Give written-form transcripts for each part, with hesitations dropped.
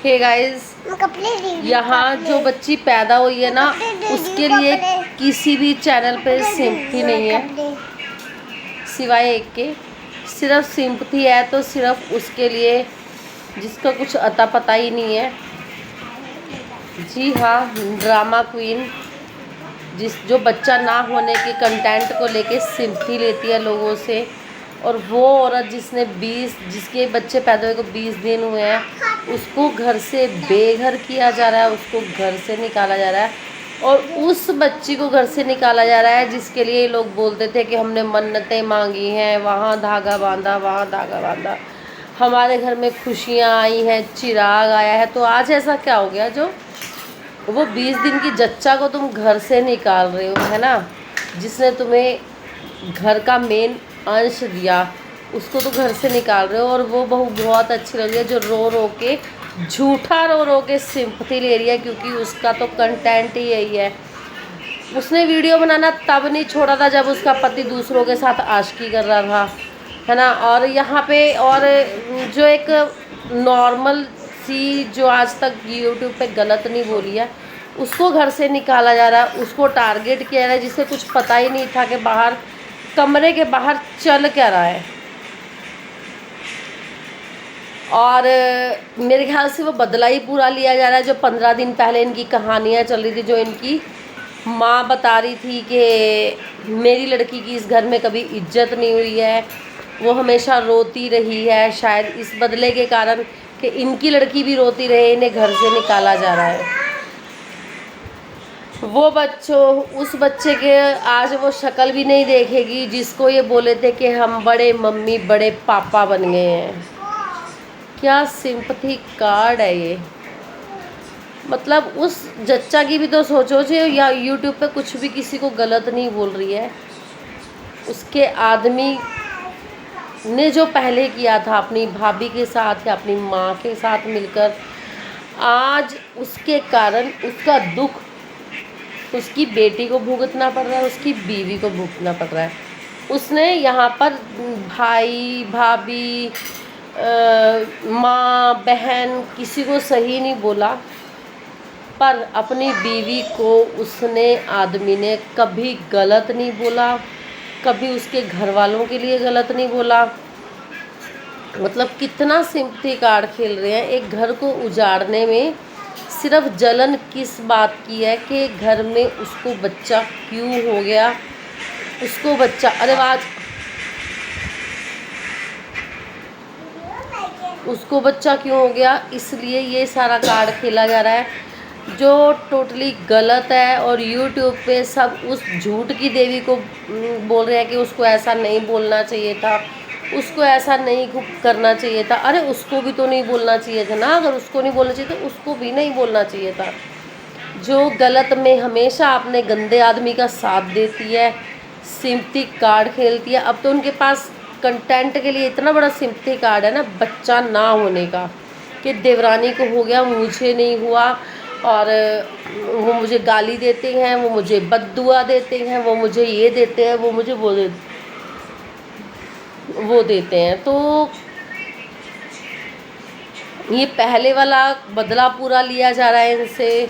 Hey guys, यहाँ जो बच्ची पैदा हुई है ना, उसके लिए किसी भी चैनल पे सिंपथी नहीं है सिवाय एक के। सिर्फ सिंपथी है तो सिर्फ उसके लिए जिसका कुछ अता पता ही नहीं है। जी हाँ, ड्रामा क्वीन जो बच्चा ना होने के कंटेंट को लेके सिंपथी लेती है लोगों से, और वो औरत जिसके बच्चे पैदा हुए को 20 दिन हुए हैं, उसको घर से बेघर किया जा रहा है, उसको घर से निकाला जा रहा है। और उस बच्ची को घर से निकाला जा रहा है जिसके लिए लोग बोलते थे कि हमने मन्नतें मांगी हैं, वहाँ धागा बांधा, वहाँ धागा बांधा, हमारे घर में खुशियाँ आई हैं, चिराग आया है। तो आज ऐसा क्या हो गया जो वो 20 दिन की जच्चा को तुम घर से निकाल रहे हो, है ना? जिसने तुम्हें घर का मेन अंश दिया, उसको तो घर से निकाल रहे हो। और वो बहू बहुत अच्छी लग रही है जो झूठा रो रो के सिंपथी ले रही है, क्योंकि उसका तो कंटेंट ही यही है। उसने वीडियो बनाना तब नहीं छोड़ा था जब उसका पति दूसरों के साथ आशिकी कर रहा था, है ना? और यहाँ पे और जो एक नॉर्मल सी जो आज तक यूट्यूब पे गलत नहीं बोली है, उसको घर से निकाला जा रहा है, उसको टारगेट किया जा रहा है, जिसे कुछ पता ही नहीं था कि बाहर कमरे के बाहर चल क्या रहा है। और मेरे ख्याल से वो बदला ही पूरा लिया जा रहा है। जो 15 दिन पहले इनकी कहानियाँ चल रही थी, जो इनकी माँ बता रही थी कि मेरी लड़की की इस घर में कभी इज्जत नहीं हुई है, वो हमेशा रोती रही है, शायद इस बदले के कारण कि इनकी लड़की भी रोती रहे, इन्हें घर से निकाला जा रहा है। उस बच्चे के आज वो शक्ल भी नहीं देखेगी जिसको ये बोले थे कि हम बड़े मम्मी बड़े पापा बन गए हैं। क्या सिंपथी कार्ड है ये। मतलब उस जच्चा की भी तो सोचो जो या यूट्यूब पे कुछ भी किसी को गलत नहीं बोल रही है, उसके आदमी ने जो पहले किया था अपनी भाभी के साथ या अपनी माँ के साथ मिलकर, आज उसके कारण उसका दुख उसकी बेटी को भुगतना पड़ रहा है, उसकी बीवी को भुगतना पड़ रहा है। उसने यहाँ पर भाई भाभी माँ बहन किसी को सही नहीं बोला, पर अपनी बीवी को उसने आदमी ने कभी गलत नहीं बोला, कभी उसके घर वालों के लिए गलत नहीं बोला। मतलब कितना सिंपथी कार्ड खेल रहे हैं। एक घर को उजाड़ने में सिर्फ जलन किस बात की है कि घर में उसको बच्चा क्यों हो गया, उसको बच्चा उसको बच्चा क्यों हो गया, इसलिए ये सारा कार्ड खेला जा रहा है जो टोटली गलत है। और यूट्यूब पे सब उस झूठ की देवी को बोल रहे हैं कि उसको ऐसा नहीं बोलना चाहिए था, उसको ऐसा नहीं करना चाहिए था। अरे उसको भी तो नहीं बोलना चाहिए था ना। अगर उसको नहीं बोलना चाहिए तो उसको भी नहीं बोलना चाहिए था। जो गलत में हमेशा अपने गंदे आदमी का साथ देती है, सिंपथी कार्ड खेलती है। अब तो उनके पास कंटेंट के लिए इतना बड़ा सिंपथी कार्ड है ना, बच्चा ना होने का, कि देवरानी को हो गया मुझे नहीं हुआ, और वो मुझे गाली देते हैं, वो मुझे बद्दुआ देते हैं, वो मुझे ये देते हैं, वो मुझे वो देते हैं। तो ये पहले वाला बदला पूरा लिया जा रहा है इनसे।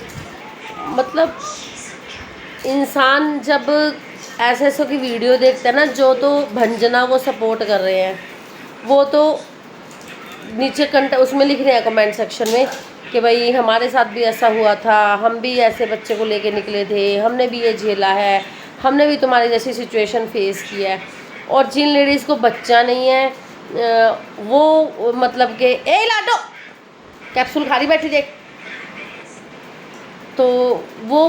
मतलब इंसान जब ऐसे की वीडियो देखते हैं ना, जो तो भंजना को सपोर्ट कर रहे हैं, वो तो नीचे उसमें लिख रहे हैं कमेंट सेक्शन में कि भाई हमारे साथ भी ऐसा हुआ था, हम भी ऐसे बच्चे को लेके निकले थे, हमने भी ये झेला है, हमने भी तुम्हारी जैसी सिचुएशन फेस की है। और जिन लेडीज़ को बच्चा नहीं है वो मतलब कि ए लाडो कैप्सूल खा रही बैठी देख, तो वो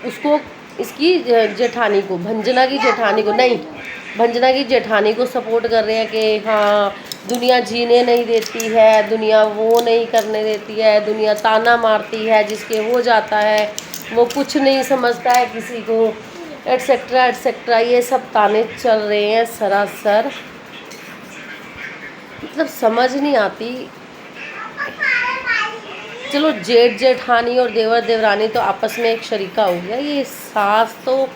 उसको इसकी जेठानी को भंजना की जेठानी को सपोर्ट कर रहे हैं कि हाँ दुनिया जीने नहीं देती है, दुनिया वो नहीं करने देती है, दुनिया ताना मारती है, जिसके हो जाता है वो कुछ नहीं समझता है किसी को, एटसेट्रा एटसेट्रा। ये सब ताने चल रहे हैं सरासर। मतलब समझ नहीं आती। चलो जेठ जेठानी और देवर देवरानी तो आपस में एक शरीका हो गया, ये सास तो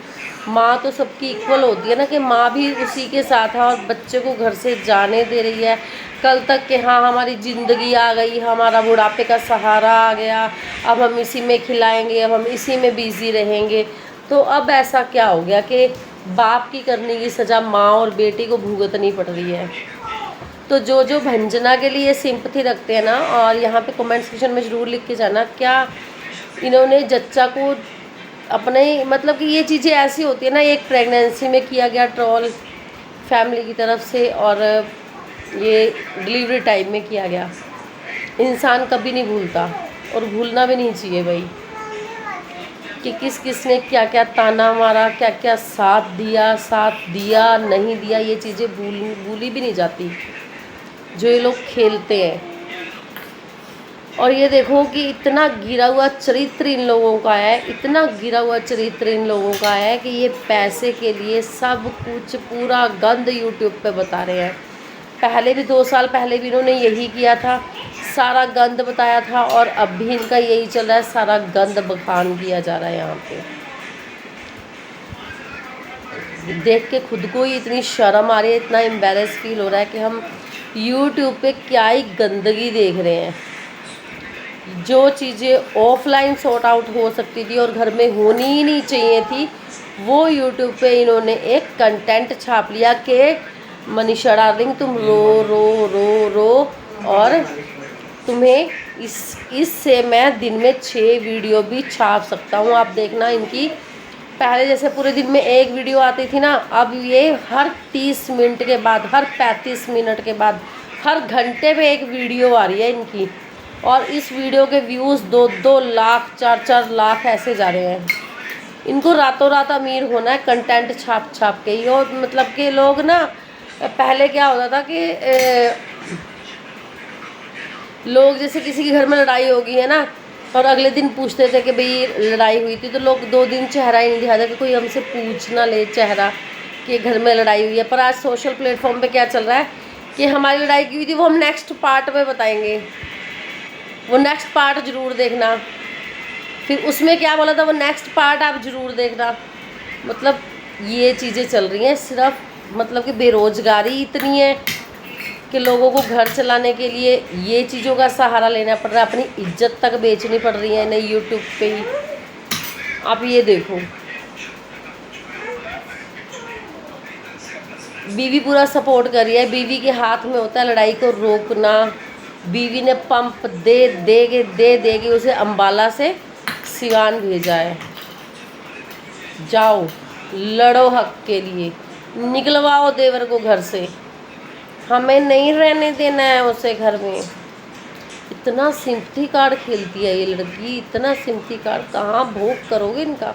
माँ तो सबकी इक्वल होती है ना, कि माँ भी उसी के साथ है और बच्चे को घर से जाने दे रही है कल तक कि हाँ हमारी ज़िंदगी आ गई, हमारा बुढ़ापे का सहारा आ गया, अब हम इसी में खिलाएंगे, अब हम इसी में बिज़ी रहेंगे। तो अब ऐसा क्या हो गया कि बाप की करने की सज़ा माँ और बेटी को भुगतनी पड़ रही है। तो जो जो भंजना के लिए सिंपथी रखते हैं ना, और यहाँ पे कमेंट सेक्शन में ज़रूर लिख के जाना, क्या इन्होंने जच्चा को अपने, मतलब कि ये चीज़ें ऐसी होती है ना, एक प्रेगनेंसी में किया गया ट्रोल फैमिली की तरफ से, और ये डिलीवरी टाइम में किया गया। इंसान कभी नहीं भूलता और भूलना भी नहीं चाहिए भाई, कि किस किस ने क्या क्या ताना मारा, क्या क्या साथ दिया नहीं दिया, ये चीज़ें भूली भी नहीं जाती जो ये लोग खेलते हैं। और ये देखो कि इतना गिरा हुआ चरित्र इन लोगों का है, इतना गिरा हुआ चरित्र इन लोगों का है कि ये पैसे के लिए सब कुछ पूरा गंद यूट्यूब पे बता रहे हैं। पहले भी 2 साल पहले भी इन्होंने यही किया था, सारा गंद बताया था, और अब भी इनका यही चल रहा है, सारा गंद बखान किया जा रहा है। यहाँ पे देख के खुद को ही इतनी शर्म आ रही है, इतना एम्बैरेस फील हो रहा है कि हम यूट्यूब पे क्या ही गंदगी देख रहे हैं। जो चीज़ें ऑफलाइन सॉर्ट आउट हो सकती थी और घर में होनी ही नहीं चाहिए थी, वो यूट्यूब पे इन्होंने एक कंटेंट छाप लिया कि मनीषा डार्लिंग तुम रो रो रो रो, और तुम्हें इससे मैं दिन में 6 वीडियो भी छाप सकता हूँ। आप देखना इनकी, पहले जैसे पूरे दिन में 1 वीडियो आती थी ना, अब ये हर 30 मिनट के बाद, हर 35 मिनट के बाद, हर घंटे में 1 वीडियो आ रही है इनकी। और इस वीडियो के व्यूज़ 2-2 लाख 4-4 लाख ऐसे जा रहे हैं। इनको रातों रात अमीर होना है कंटेंट छाप छाप के ही। और मतलब कि लोग ना, पहले क्या होता था कि लोग जैसे किसी के घर में लड़ाई हो गई है ना, और अगले दिन पूछते थे कि भाई लड़ाई हुई थी, तो लोग 2 दिन चेहरा ही नहीं दिखाते कि कोई हमसे पूछ ना ले चेहरा कि घर में लड़ाई हुई है। पर आज सोशल प्लेटफॉर्म पे क्या चल रहा है कि हमारी लड़ाई की हुई थी, वो हम नेक्स्ट पार्ट में बताएंगे, वो नेक्स्ट पार्ट ज़रूर देखना, फिर उसमें क्या बोला था वो नेक्स्ट पार्ट आप ज़रूर देखना। मतलब ये चीज़ें चल रही हैं सिर्फ, मतलब कि बेरोज़गारी इतनी है कि लोगों को घर चलाने के लिए ये चीज़ों का सहारा लेना पड़ रहा है, अपनी इज्जत तक बेचनी पड़ रही है इन्हें यूट्यूब पे ही। आप ये देखो, बीवी पूरा सपोर्ट कर रही है, बीवी के हाथ में होता है लड़ाई को रोकना। बीवी ने पंप दे के उसे अम्बाला से सिवान भेजा है, जाओ लड़ो हक के लिए, निकलवाओ देवर को घर से, हमें नहीं रहने देना है उसे घर में। इतना सिंपथी कार्ड खेलती है ये लड़की, इतना सिंपथी कार्ड, कहाँ भोग करोगे इनका।